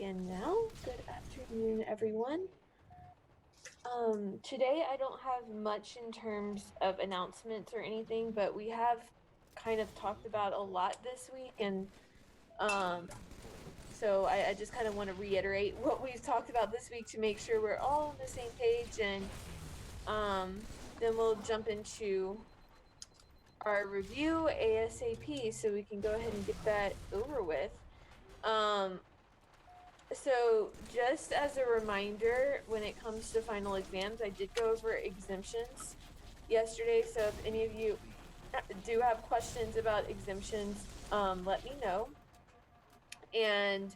again now. Good afternoon, everyone. Today I don't have much in terms of announcements or anything, but we have kind of talked about a lot this week, and um, so I just kind of want to reiterate what we've talked about this week to make sure we're all on the same page, and then we'll jump into our review ASAP so we can go ahead and get that over with. Um, So, just as a reminder, when it comes to final exams, I did go over exemptions yesterday. So, if any of you do have questions about exemptions, let me know. And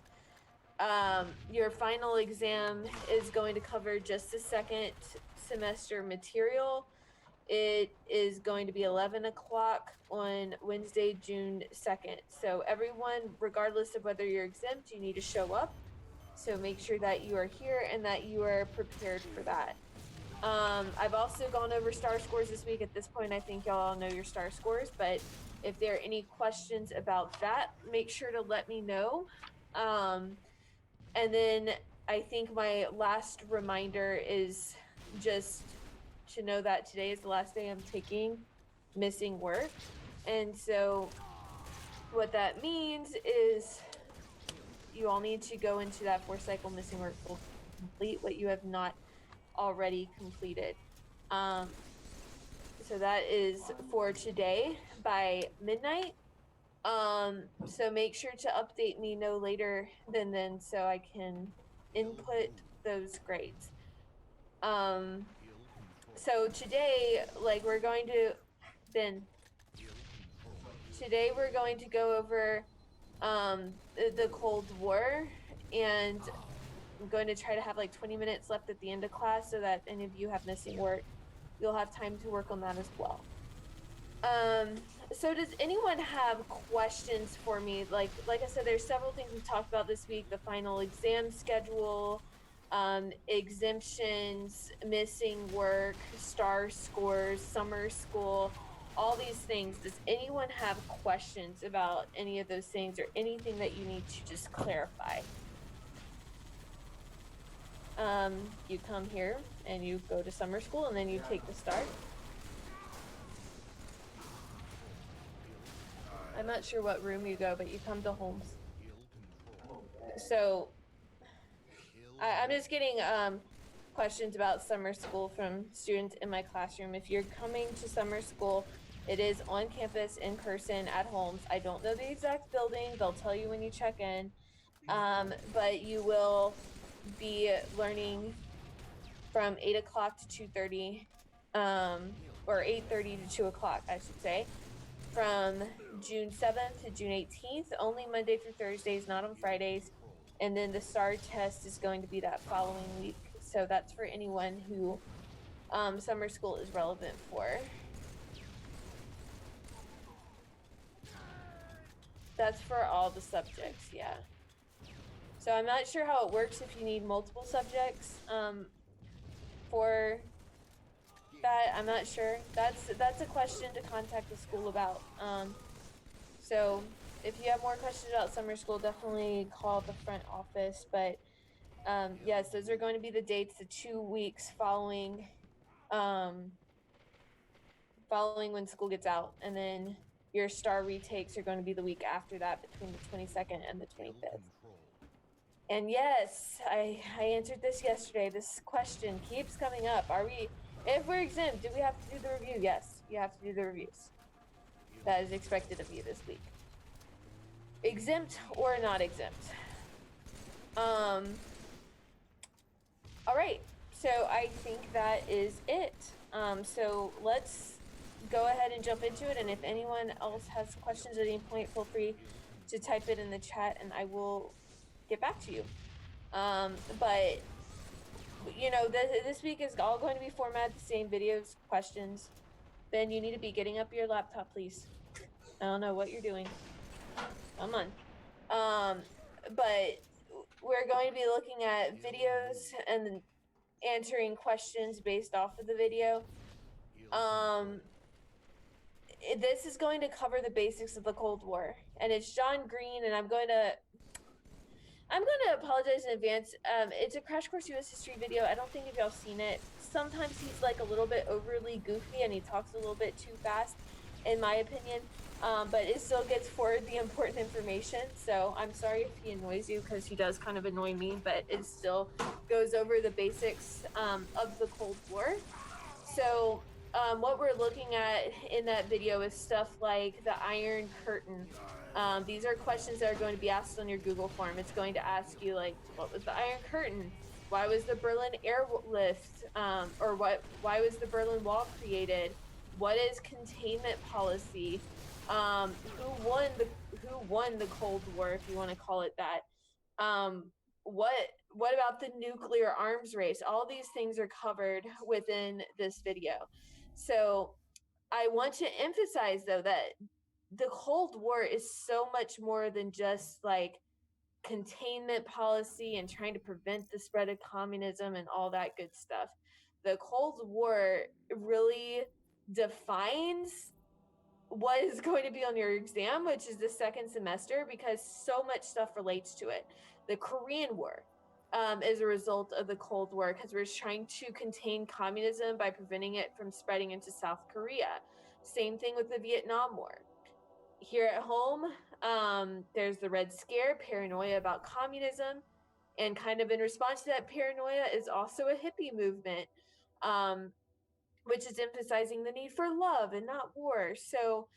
your final exam is going to cover just the second semester material. It is going to be 11 o'clock on Wednesday, June 2nd. So, everyone, regardless of whether you're exempt, you need to show up. So make sure that you are here and that you are prepared for that. I've also gone over star scores this week. At this point, I think y'all all know your star scores, but if there are any questions about that, make sure to let me know. And then I think my last reminder is just to know that today is the last day I'm taking missing work. And so what that means is you all need to go into that 4-cycle missing work full complete what you have not already completed. So that is for today by midnight. So make sure to update me no later than then so I can input those grades. So today, like we're going to Ben, today we're going to go over the Cold War, and I'm going to try to have like 20 minutes left at the end of class so that any of you have missing work, you'll have time to work on that as well. So does anyone have questions for me? Like I said, there's several things we talked about this week: the final exam schedule, exemptions, missing work, star scores, summer school, all these things. Does anyone have questions about any of those things or anything that you need to just clarify? You come here and you go to summer school and then you take the start. I'm not sure what room you go, but you come to Holmes. So I'm just getting questions about summer school from students in my classroom. If you're coming to summer school, it is on campus in person at Holmes. I don't know the exact building. They'll tell you when you check in. But you will be learning from 8 o'clock to 2:30, or 8:30 to 2 o'clock, I should say, from June 7th to June 18th, only Monday through Thursdays, not on Fridays. And then the STAR test is going to be that following week. So that's for anyone who summer school is relevant for. That's for all the subjects, yeah. So I'm not sure how it works if you need multiple subjects for that. I'm not sure. That's a question to contact the school about. So if you have more questions about summer school, definitely call the front office. But yes, those are going to be the dates, the 2 weeks following when school gets out, and then your star retakes are going to be the week after that, between the 22nd and the 25th. And yes, I answered this yesterday. This question keeps coming up. If we're exempt, do we have to do the review? Yes, you have to do the reviews. That is expected of you this week. Exempt or not exempt. All right, so I think that is it. So let's go ahead and jump into it. And if anyone else has questions at any point, feel free to type it in the chat and I will get back to you. But you know, this week is all going to be formatted the same: videos, questions. Ben, you need to be getting up your laptop, please. I don't know what you're doing. Come on. But we're going to be looking at videos and answering questions based off of the video. This is going to cover the basics of the Cold War, and it's John Green, and I'm going to I'm gonna apologize in advance. It's a Crash Course US History video. I don't think if y'all seen it. Sometimes he's like a little bit overly goofy and he talks a little bit too fast, in my opinion. But it still gets forward the important information. So I'm sorry if he annoys you because he does kind of annoy me, but it still goes over the basics of the Cold War. So what we're looking at in that video is stuff like the Iron Curtain. These are questions that are going to be asked on your Google form. It's going to ask you like, what was the Iron Curtain? Why was the Berlin Airlift, or why was the Berlin Wall created? What is containment policy? Who won the Cold War, if you want to call it that? Um, what what about the nuclear arms race? All these things are covered within this video. So I want to emphasize though that the Cold War is so much more than just like containment policy and trying to prevent the spread of communism and all that good stuff. The Cold War really defines what is going to be on your exam, which is the second semester, because so much stuff relates to it. The Korean War is a result of the Cold War because we're trying to contain communism by preventing it from spreading into South Korea. Same thing with the Vietnam War. Here at home, there's the Red Scare, paranoia about communism, and kind of in response to that paranoia is also a hippie movement, um, which is emphasizing the need for love and not war. So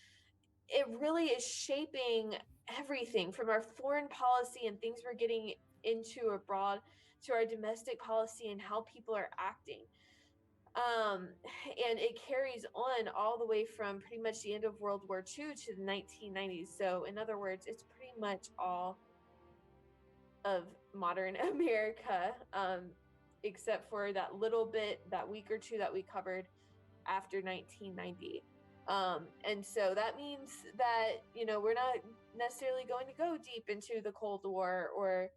it really is shaping everything from our foreign policy and things we're getting into abroad to our domestic policy and how people are acting. Um, and it carries on all the way from pretty much the end of World War II to the 1990s. So, in other words, it's pretty much all of modern America, except for that little bit, that week or two that we covered after 1990. And so that means that, you know, we're not necessarily going to go deep into the Cold War or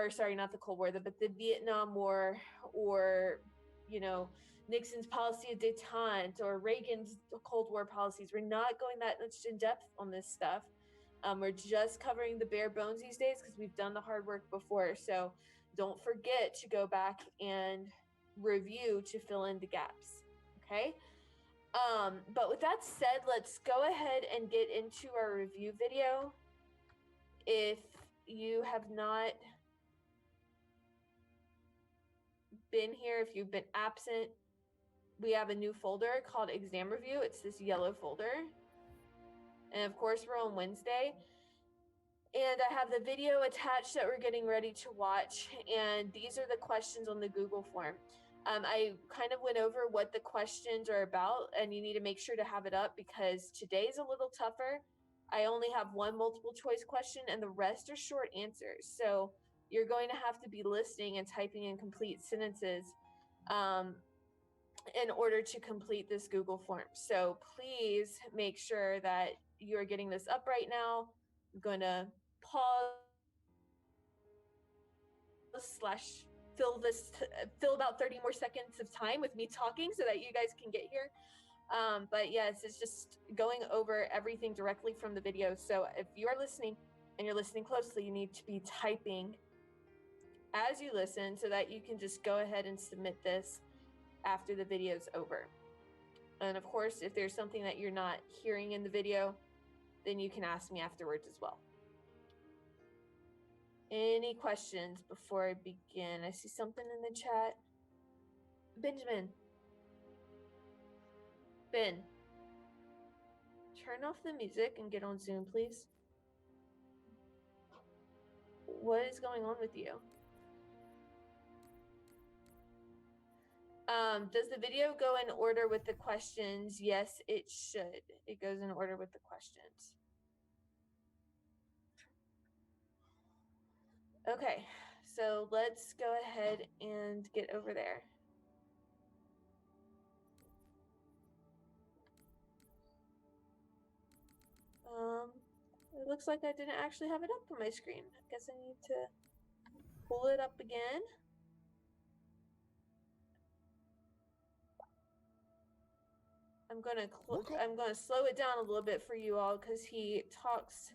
sorry, not the Cold War, but the Vietnam War, or, you know, Nixon's policy of detente or Reagan's Cold War policies. We're not going that much in depth on this stuff. We're just covering the bare bones these days because we've done the hard work before. So don't forget to go back and review to fill in the gaps. Okay. But with that said, let's go ahead and get into our review video. If you have not been here, if you've been absent, we have a new folder called Exam Review. It's this yellow folder. And of course, we're on Wednesday. And I have the video attached that we're getting ready to watch. And these are the questions on the Google form. I kind of went over what the questions are about, and you need to make sure to have it up because today's a little tougher. I only have one multiple choice question, and the rest are short answers. So you're going to have to be listening and typing in complete sentences in order to complete this Google form. So please make sure that you're getting this up right now. I'm going to pause slash fill about 30 more seconds of time with me talking so that you guys can get here. But yes, it's just going over everything directly from the video. So if you are listening and you're listening closely, you need to be typing as you listen so that you can just go ahead and submit this after the video's over. And of course, if there's something that you're not hearing in the video, then you can ask me afterwards as well. Any questions before I begin? I see something in the chat. Benjamin. Ben. Turn off the music and get on Zoom, please. What is going on with you? Does the video go in order with the questions? Yes, it should. It goes in order with the questions. Okay, so let's go ahead and get over there. It looks like I didn't actually have it up on my screen. I guess I need to pull it up again. I'm gonna slow it down a little bit for you all because he talks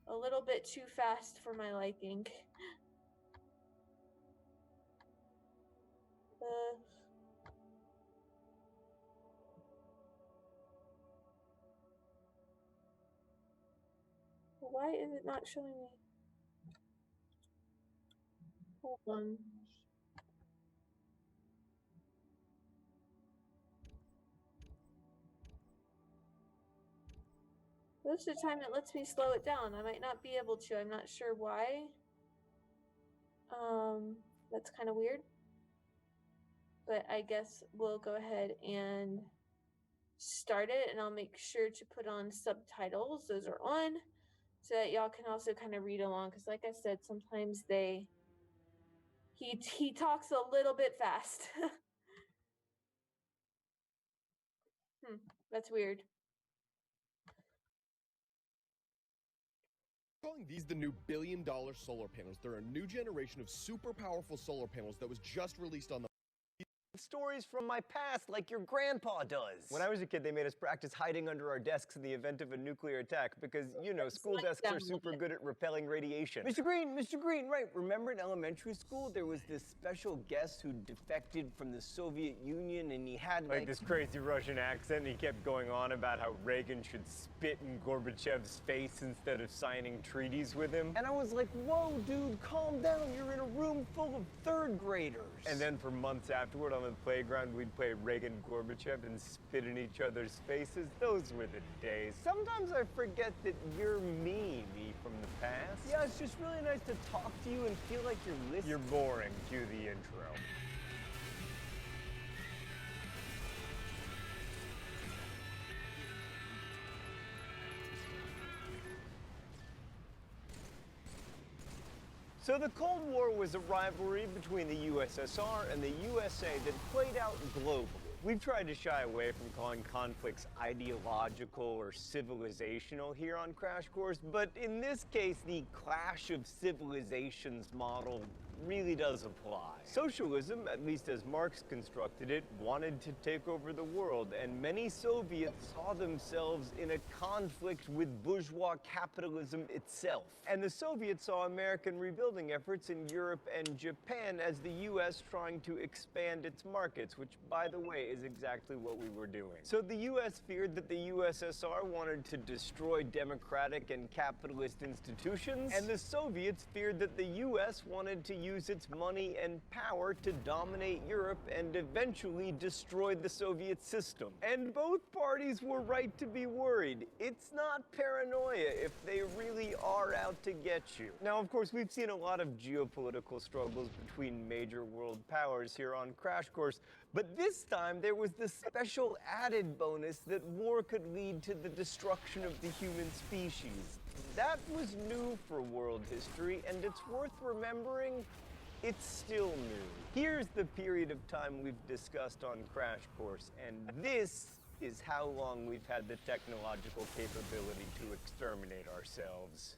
a little bit too fast for my liking. Why is it not showing me? Hold on. Most of the time it lets me slow it down. I might not be able to. I'm not sure why. That's kind of weird. But I guess we'll go ahead and start it, and I'll make sure to put on subtitles. Those are on, so that y'all can also kind of read along, because like I said, sometimes he talks a little bit fast. That's weird. Calling these the new billion-dollar solar panels. They're a new generation of super powerful solar panels that was just released on the stories from my past like your grandpa does. When I was a kid, they made us practice hiding under our desks in the event of a nuclear attack because, you know, school desks are super good at repelling radiation. Mr. Green, right. Remember in elementary school, there was this special guest who defected from the Soviet Union and he had like this crazy Russian accent and he kept going on about how Reagan should spit in Gorbachev's face instead of signing treaties with him. And I was like, whoa, dude, calm down. You're in a room full of third graders. And then for months afterward on the playground, we'd play Reagan Gorbachev and spit in each other's faces. Those were the days. Sometimes I forget that you're me from the past. Yeah, it's just really nice to talk to you and feel like you're listening. You're boring. Cue the intro. So the Cold War was a rivalry between the USSR and the USA that played out globally. We've tried to shy away from calling conflicts ideological or civilizational here on Crash Course, but in this case, the clash of civilizations model really does apply. Socialism, at least as Marx constructed it, wanted to take over the world, and many Soviets saw themselves in a conflict with bourgeois capitalism itself. And the Soviets saw American rebuilding efforts in Europe and Japan as the US trying to expand its markets, which, by the way, is exactly what we were doing. So the US feared that the USSR wanted to destroy democratic and capitalist institutions, and the Soviets feared that the US wanted to use its money and power to dominate Europe and eventually destroy the Soviet system. And both parties were right to be worried. It's not paranoia if they really are out to get you. Now, of course, we've seen a lot of geopolitical struggles between major world powers here on Crash Course, but this time there was the special added bonus that war could lead to the destruction of the human species. That was new for world history, and it's worth remembering it's still new. Here's the period of time we've discussed on Crash Course, and this is how long we've had the technological capability to exterminate ourselves.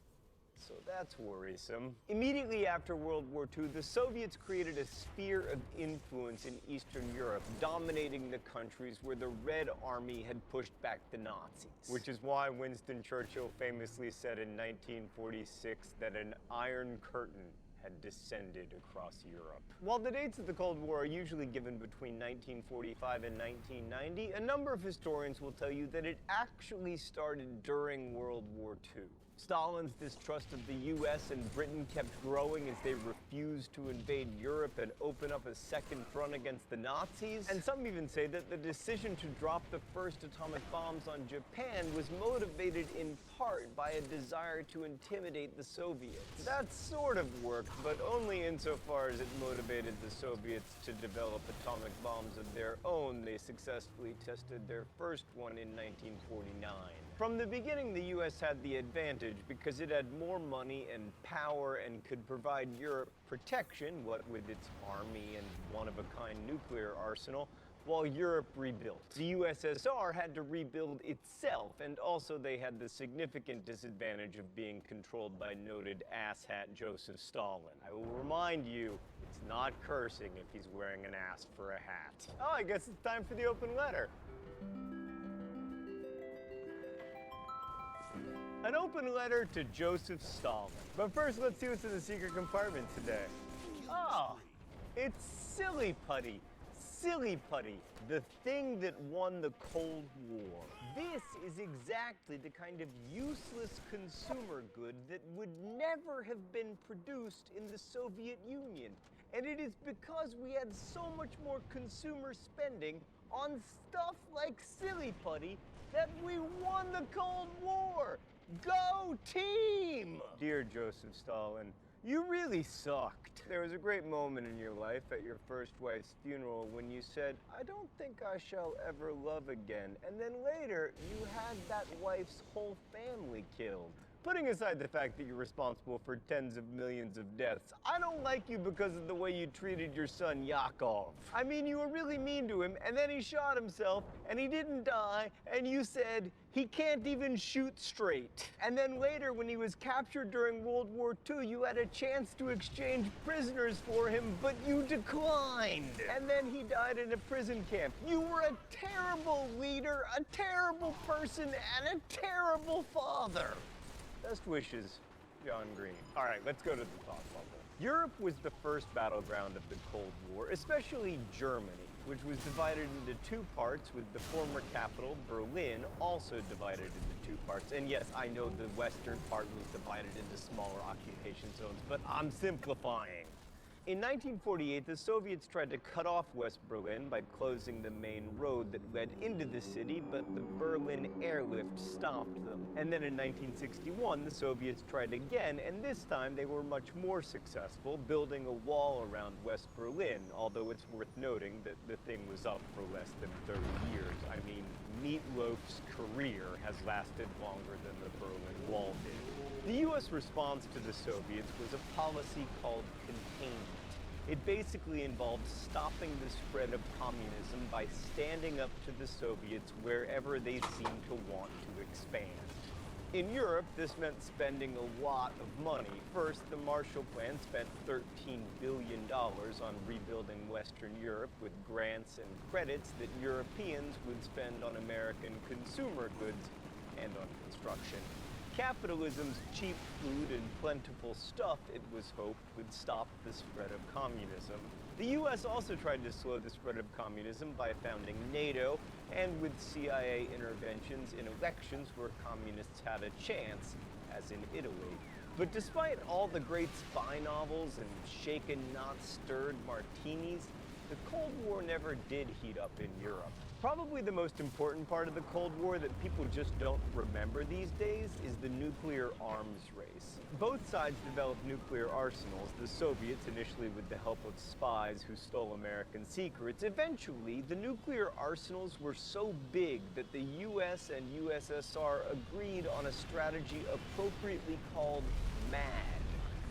So that's worrisome. Immediately after World War II, the Soviets created a sphere of influence in Eastern Europe, dominating the countries where the Red Army had pushed back the Nazis. Which is why Winston Churchill famously said in 1946 that an Iron Curtain had descended across Europe. While the dates of the Cold War are usually given between 1945 and 1990, a number of historians will tell you that it actually started during World War II. Stalin's distrust of the US and Britain kept growing as they refused to invade Europe and open up a second front against the Nazis. And some even say that the decision to drop the first atomic bombs on Japan was motivated in part by a desire to intimidate the Soviets. That sort of worked, but only insofar as it motivated the Soviets to develop atomic bombs of their own. They successfully tested their first one in 1949. From the beginning, the US had the advantage because it had more money and power and could provide Europe protection, what with its army and one-of-a-kind nuclear arsenal, while Europe rebuilt. The USSR had to rebuild itself, and also they had the significant disadvantage of being controlled by noted asshat Joseph Stalin. I will remind you, it's not cursing if he's wearing an ass for a hat. Oh, I guess it's time for the open letter. An open letter to Joseph Stalin. But first, let's see what's in the secret compartment today. Oh, it's Silly Putty. Silly Putty, the thing that won the Cold War. This is exactly the kind of useless consumer good that would never have been produced in the Soviet Union. And it is because we had so much more consumer spending on stuff like Silly Putty that we won the Cold War. Go team! Dear Joseph Stalin, you really sucked. There was a great moment in your life at your first wife's funeral when you said, "I don't think I shall ever love again." And then later, you had that wife's whole family killed. Putting aside the fact that you're responsible for tens of millions of deaths, I don't like you because of the way you treated your son Yakov. I mean, you were really mean to him, and then he shot himself, and he didn't die, and you said, "He can't even shoot straight." And then later, when he was captured during World War II, you had a chance to exchange prisoners for him, but you declined. And then he died in a prison camp. You were a terrible leader, a terrible person, and a terrible father. Best wishes, John Green. All right, let's go to the thought bubble. Europe was the first battleground of the Cold War, especially Germany, which was divided into two parts, with the former capital, Berlin, also divided into two parts. And yes, I know the western part was divided into smaller occupation zones, but I'm simplifying. In 1948, the Soviets tried to cut off West Berlin by closing the main road that led into the city, but the Berlin airlift stopped them. And then in 1961, the Soviets tried again, and this time they were much more successful, building a wall around West Berlin, although it's worth noting that the thing was up for less than 30 years. I mean, Meatloaf's career has lasted longer than the Berlin Wall did. The U.S. response to the Soviets was a policy called containment. It basically involved stopping the spread of communism by standing up to the Soviets wherever they seemed to want to expand. In Europe, this meant spending a lot of money. First, the Marshall Plan spent $13 billion on rebuilding Western Europe with grants and credits that Europeans would spend on American consumer goods and on construction. Capitalism's cheap food and plentiful stuff, it was hoped, would stop the spread of communism. The U.S. also tried to slow the spread of communism by founding NATO and with CIA interventions in elections where communists had a chance, as in Italy. But despite all the great spy novels and shaken, not stirred martinis, the Cold War never did heat up in Europe. Probably the most important part of the Cold War that people just don't remember these days is the nuclear arms race. Both sides developed nuclear arsenals, the Soviets initially with the help of spies who stole American secrets. Eventually, the nuclear arsenals were so big that the US and USSR agreed on a strategy appropriately called MAD,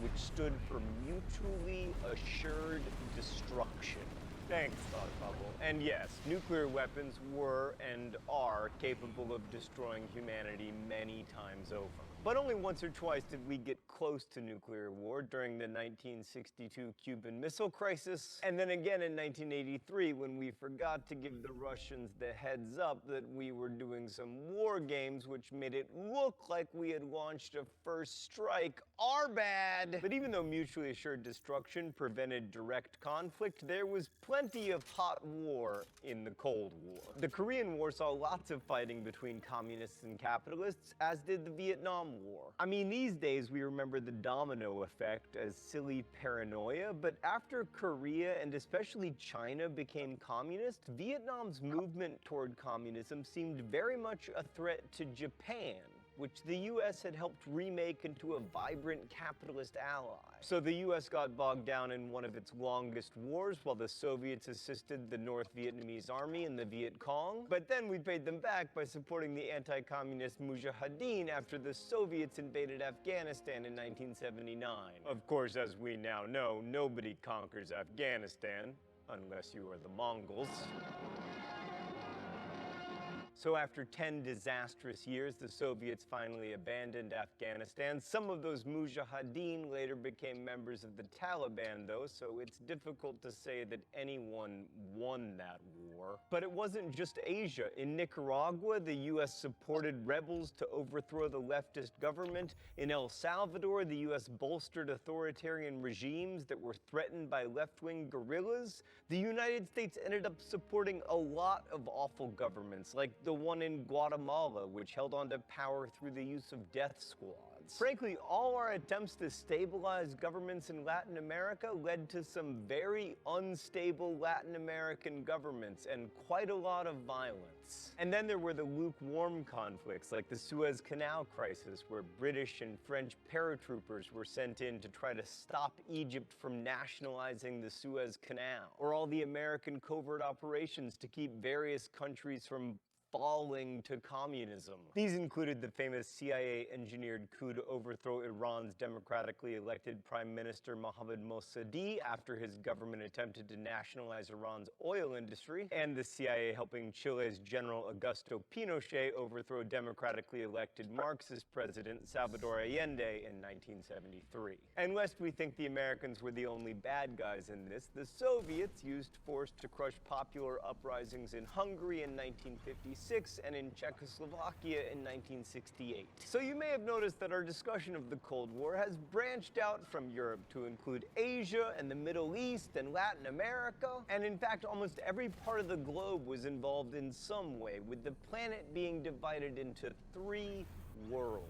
which stood for Mutually Assured Destruction. Thanks, Thought Bubble. And yes, nuclear weapons were and are capable of destroying humanity many times over. But only once or twice did we get close to nuclear war, during the 1962 Cuban Missile Crisis, and then again in 1983 when we forgot to give the Russians the heads up that we were doing some war games, which made it look like we had launched a first strike. Our bad! But even though mutually assured destruction prevented direct conflict, there was plenty of hot war in the Cold War. The Korean War saw lots of fighting between communists and capitalists, as did the Vietnam War. I mean, these days we remember the domino effect as silly paranoia, but after Korea and especially China became communist, Vietnam's movement toward communism seemed very much a threat to Japan, which the US had helped remake into a vibrant capitalist ally. So the US got bogged down in one of its longest wars while the Soviets assisted the North Vietnamese army and the Viet Cong. But then we paid them back by supporting the anti-communist Mujahideen after the Soviets invaded Afghanistan in 1979. Of course, as we now know, nobody conquers Afghanistan, unless you are the Mongols. So after 10 disastrous years, the Soviets finally abandoned Afghanistan. Some of those Mujahideen later became members of the Taliban, though, so it's difficult to say that anyone won that war. war. But it wasn't just Asia. In Nicaragua, the U.S. supported rebels to overthrow the leftist government. In El Salvador, the U.S. bolstered authoritarian regimes that were threatened by left-wing guerrillas. The United States ended up supporting a lot of awful governments, like the one in Guatemala, which held on to power through the use of death squads. Frankly, all our attempts to stabilize governments in Latin America led to some very unstable Latin American governments and quite a lot of violence. And then there were the lukewarm conflicts, like the Suez Canal crisis, where British and French paratroopers were sent in to try to stop Egypt from nationalizing the Suez Canal, or all the American covert operations to keep various countries from falling to communism. These included the famous CIA-engineered coup to overthrow Iran's democratically elected Prime Minister Mohammad Mossadegh after his government attempted to nationalize Iran's oil industry, and the CIA helping Chile's General Augusto Pinochet overthrow democratically elected Marxist President Salvador Allende in 1973. And lest we think the Americans were the only bad guys in this, the Soviets used force to crush popular uprisings in Hungary in 1956 and in Czechoslovakia in 1968. So you may have noticed that our discussion of the Cold War has branched out from Europe to include Asia and the Middle East and Latin America, and in fact almost every part of the globe was involved in some way, with the planet being divided into 3 worlds.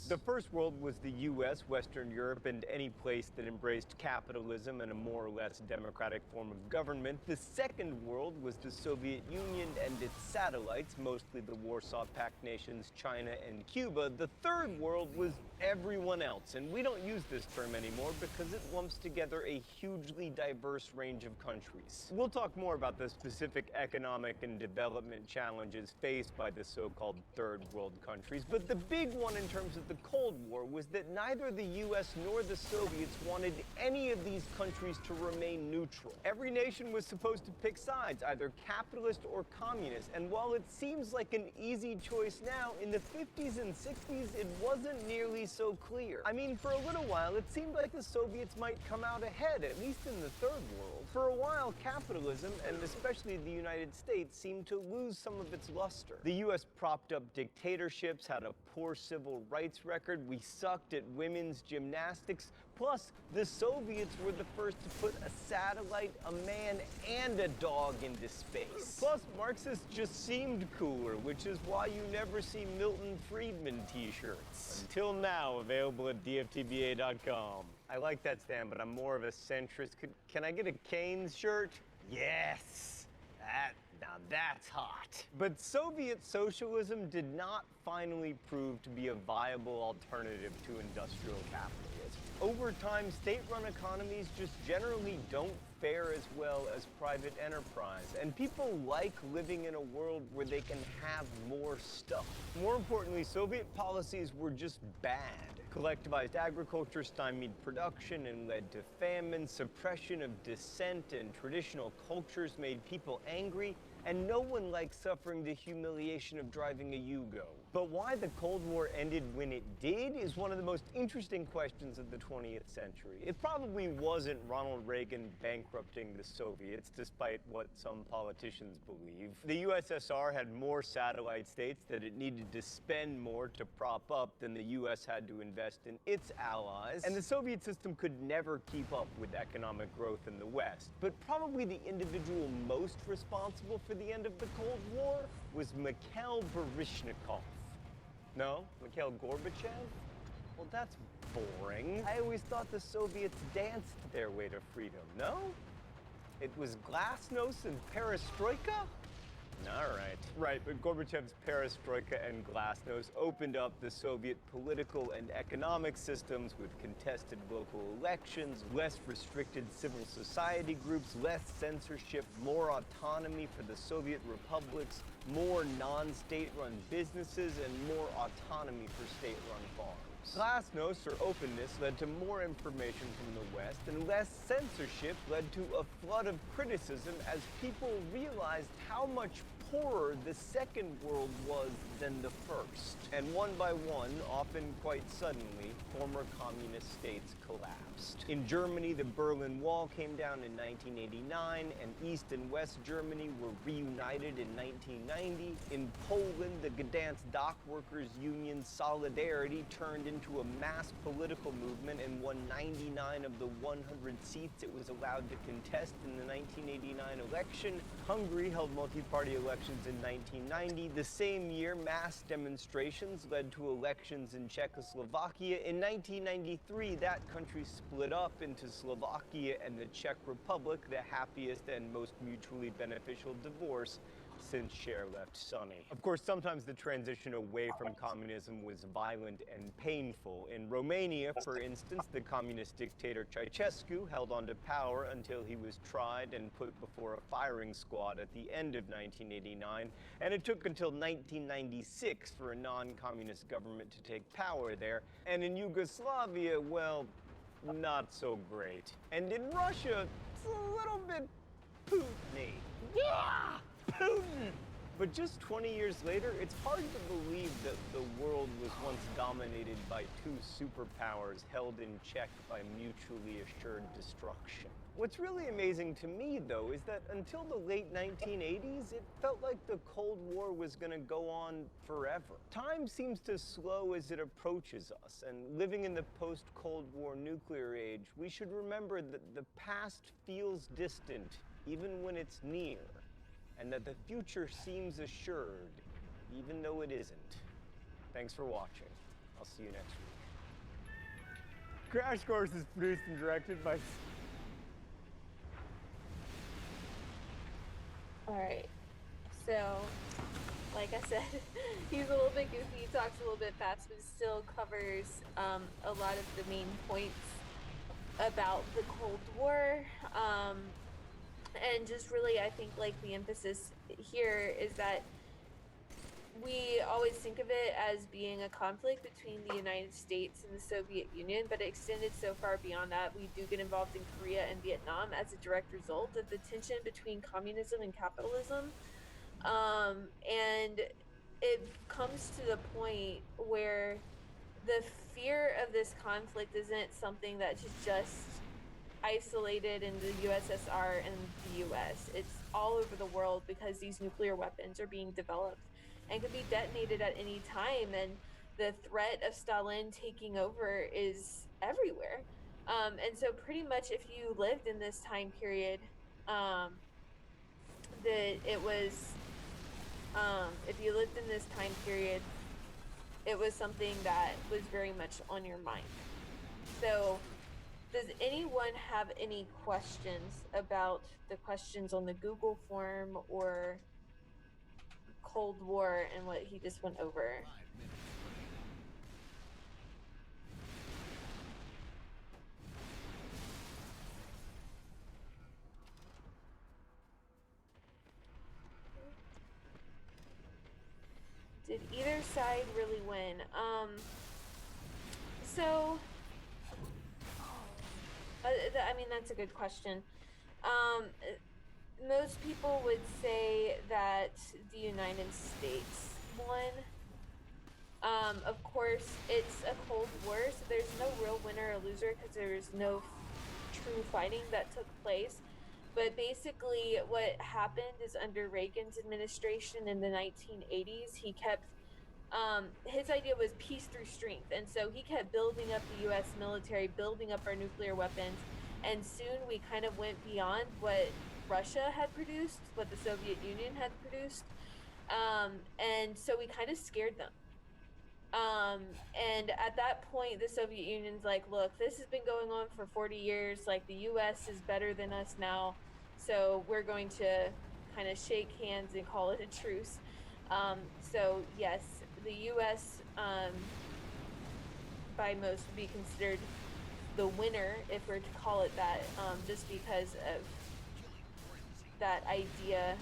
The first world was the US, Western Europe, and any place that embraced capitalism and a more or less democratic form of government. The second world was the Soviet Union and its satellites, mostly the Warsaw Pact nations, China and Cuba. The third world was everyone else, and we don't use this term anymore because it lumps together a hugely diverse range of countries. We'll talk more about the specific economic and development challenges faced by the so-called third world countries, but the big one in terms of the Cold War was that neither the US nor the Soviets wanted any of these countries to remain neutral. Every nation was supposed to pick sides, either capitalist or communist, and while it seems like an easy choice now, in the 50s and 60s it wasn't nearly so clear. I mean, for a little while it seemed like the Soviets might come out ahead, at least in the third world. For a while, capitalism, and especially the United States, seemed to lose some of its luster. The US propped up dictatorships, had a poor civil rights record, we sucked at women's gymnastics, plus the Soviets were the first to put a satellite, a man, and a dog into space. Plus, Marxists just seemed cooler, which is why you never see Milton Friedman t-shirts. Until now, available at dftba.com. I like that, Stan, but I'm more of a centrist. Can I get a Keynes shirt? Yes! Now that's hot. But Soviet socialism did not finally prove to be a viable alternative to industrial capitalism. Over time, state-run economies just generally don't fare as well as private enterprise, and people like living in a world where they can have more stuff. More importantly, Soviet policies were just bad. Collectivized agriculture stymied production and led to famine, suppression of dissent and traditional cultures made people angry, and no one likes suffering the humiliation of driving a Yugo. But why the Cold War ended when it did is one of the most interesting questions of the 20th century. It probably wasn't Ronald Reagan bankrupting the Soviets, despite what some politicians believe. The USSR had more satellite states that it needed to spend more to prop up than the US had to invest in its allies, and the Soviet system could never keep up with economic growth in the West. But probably the individual most responsible for the end of the Cold War was Mikhail Baryshnikov. No? Mikhail Gorbachev? Well, that's boring. I always thought the Soviets danced their way to freedom, no? It was glasnost and perestroika? All right. Right, but Gorbachev's perestroika and glasnost opened up the Soviet political and economic systems with contested local elections, less restricted civil society groups, less censorship, more autonomy for the Soviet republics, more non-state-run businesses, and more autonomy for state-run farms. Glasnost, or openness, led to more information from the West, and less censorship led to a flood of criticism as people realized how much poorer the Second World was than the First. And one by one, often quite suddenly, former communist states collapsed. In Germany, the Berlin Wall came down in 1989, and East and West Germany were reunited in 1990. In Poland, the Gdansk Dock Workers Union Solidarity turned into a mass political movement and won 99 of the 100 seats it was allowed to contest in the 1989 election. Hungary held multi-party elections in 1990. The same year, mass demonstrations led to elections in Czechoslovakia. In 1993, that country split up into Slovakia and the Czech Republic, the happiest and most mutually beneficial divorce since Cher left Sunny. Of course, sometimes the transition away from communism was violent and painful. In Romania, for instance, the communist dictator Ceausescu held on to power until he was tried and put before a firing squad at the end of 1989, and it took until 1996 for a non-communist government to take power there. And in Yugoslavia, well, not so great. And in Russia, it's a little bit Putin-y. Yeah! Putin! But just 20 years later, it's hard to believe that the world was once dominated by two superpowers held in check by mutually assured destruction. What's really amazing to me, though, is that until the late 1980s, it felt like the Cold War was going to go on forever. Time seems to slow as it approaches us, and living in the post-Cold War nuclear age, we should remember that the past feels distant, even when it's near, and that the future seems assured, even though it isn't. Thanks for watching. I'll see you next week. Crash Course is produced and directed by... Alright, so, like I said, he's a little bit goofy, he talks a little bit fast, but still covers a lot of the main points about the Cold War, and just really, I think, like, the emphasis here is that we always think of it as being a conflict between the United States and the Soviet Union, but it extended so far beyond that. We do get involved in Korea and Vietnam as a direct result of the tension between communism and capitalism. And it comes to the point where the fear of this conflict isn't something that's just isolated in the USSR and the US. It's all over the world because these nuclear weapons are being developed and can be detonated at any time, and the threat of Stalin taking over is everywhere. And so pretty much if you lived in this time period, that it was, if you lived in this time period, it was something that was very much on your mind. So does anyone have any questions about the questions on the Google form or Cold War and what he just went over? Did either side really win? So I mean, that's a good question. Most people would say that the United States won. Of course, it's a Cold War, so there's no real winner or loser because there's no true fighting that took place. But basically, what happened is under Reagan's administration in the 1980s, he kept, his idea was peace through strength. And so he kept building up the US military, building up our nuclear weapons. And soon we kind of went beyond what Russia had produced, what the Soviet Union had produced. And so we kind of scared them. And at that point, the Soviet Union's like, look, this has been going on for 40 years. Like, the US is better than us now. So we're going to kind of shake hands and call it a truce. So yes, the US, by most would be considered the winner, if we're to call it that, just because of that idea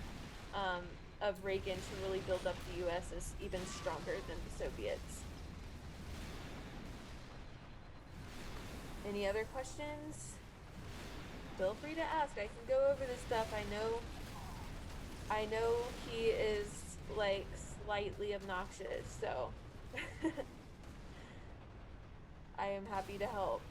of Reagan to really build up the US as even stronger than the Soviets. Any other questions? Feel free to ask. I can go over this stuff. I know I know he is like slightly obnoxious, so I am happy to help.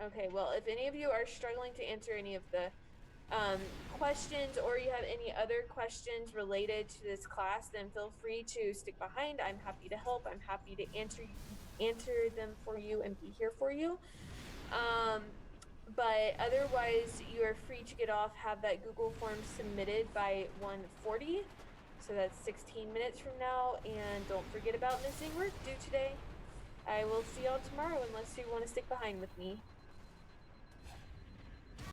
Okay, well, if any of you are struggling to answer any of the questions, or you have any other questions related to this class, then feel free to stick behind. I'm happy to help. I'm happy to answer them for you and be here for you. But otherwise, you are free to get off, have that Google form submitted by 1:40. So that's 16 minutes from now. And don't forget about missing work due today. I will see y'all tomorrow unless you want to stick behind with me.